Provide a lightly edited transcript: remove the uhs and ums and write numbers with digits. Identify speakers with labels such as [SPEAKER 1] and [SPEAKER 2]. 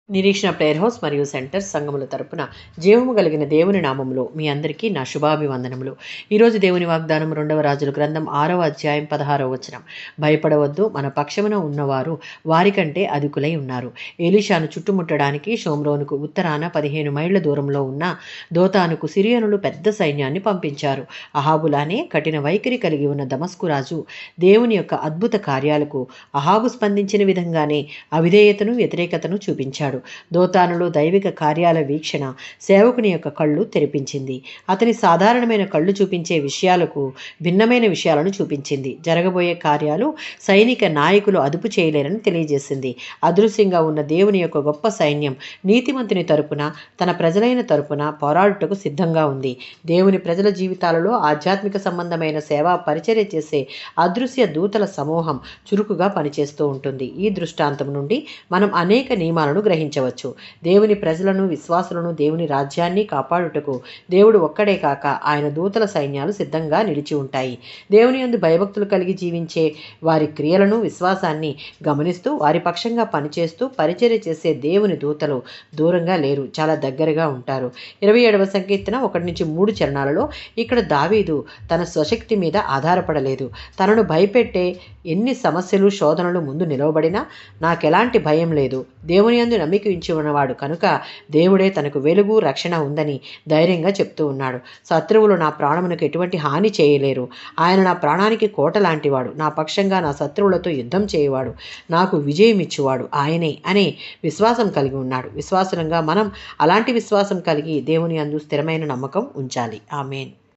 [SPEAKER 1] నిరీక్షణ prayer house మరియు centre సంఘముల తరపున జీవము కలిగిన దేవుని నామములో మీ అందరికీ నా శుభాభివందనములు. ఈరోజు దేవుని వాగ్దానం 2వ రాజుల గ్రంథం 6వ అధ్యాయం 16వ వచనం. భయపడవద్దు, మన పక్షమున ఉన్నవారు వారికంటే అధికులై ఉన్నారు. ఎలీషాను చుట్టుముట్టడానికి షోమ్రోనుకు ఉత్తరాన 15 మైళ్ళ దూరంలో ఉన్న దోతానుకు సిరియనులు పెద్ద సైన్యాన్ని పంపించారు. అహాబులానే కఠిన వైఖరి కలిగి ఉన్న దమస్కు రాజు దేవుని యొక్క అద్భుత కార్యాలకు అహాబు స్పందించిన విధంగానే అవిధేయతను వ్యతిరేకతను చూపించాడు. దోతానులో దైవిక కార్యాల వీక్షణ సేవకుని యొక్క కళ్ళు తెరిపించింది. అతని సాధారణమైన కళ్ళు చూపించే విషయాలకు భిన్నమైన విషయాలను చూపించింది. జరగబోయే కార్యాలు సైనిక నాయకులు అదుపు చేయలేరని తెలియజేసింది. అదృశ్యంగా ఉన్న దేవుని యొక్క గొప్ప సైన్యం నీతిమంతుని తరపున, తన ప్రజలైన తరపున పోరాడుటకు సిద్ధంగా ఉంది. దేవుని ప్రజల జీవితాలలో ఆధ్యాత్మిక సంబంధమైన సేవా పరిచర్య చేసే అదృశ్య దూతల సమూహం చురుకుగా పనిచేస్తూ ఉంటుంది. ఈ దృష్టాంతం నుండి మనం అనేక నియమాలను గ్రహించవచ్చు. దేవుని ప్రజలను, విశ్వాసులను, దేవుని రాజ్యాన్ని కాపాడుటకు దేవుడు ఒక్కడే కాక ఆయన దూతల సైన్యాలు సిద్ధంగా నిలిచి ఉంటాయి. దేవుని యందు భయభక్తులు కలిగి జీవించే వారి క్రియలను, విశ్వాసాన్ని గమనిస్తూ వారి పక్షంగా పనిచేస్తూ పరిచర్య చేసే దేవుని దూతలు దూరంగా లేరు, చాలా దగ్గరగా ఉంటారు. 27వ సంకీర్తన 1-3 చరణాలలో ఇక్కడ దావీదు తన స్వశక్తి మీద ఆధారపడలేదు. తనను భయపెట్టే ఎన్ని సమస్యలు, శోధనలు ముందు నిలవబడినా నాకెలాంటి భయం లేదు, దేవుని యందు నమ్మిక ఉంచి ఉన్నవాడు కనుక దేవుడే తనకు వెలుగు, రక్షణ ఉందని ధైర్యంగా చెప్తూ ఉన్నాడు. శత్రువులు నా ప్రాణమునకు ఎటువంటి హాని చేయలేరు. ఆయన నా ప్రాణానికి కోట లాంటివాడు. నా పక్షంగా నా శత్రువులతో యుద్ధం చేయవాడు. నాకు విజయం ఇచ్చువాడు ఆయనే అనే విశ్వాసం కలిగి ఉన్నాడు. విశ్వాసులంగా మనం అలాంటి విశ్వాసం కలిగి దేవుని యందు స్థిరమైన నమ్మకం ఉంచాలి. ఆమేన్.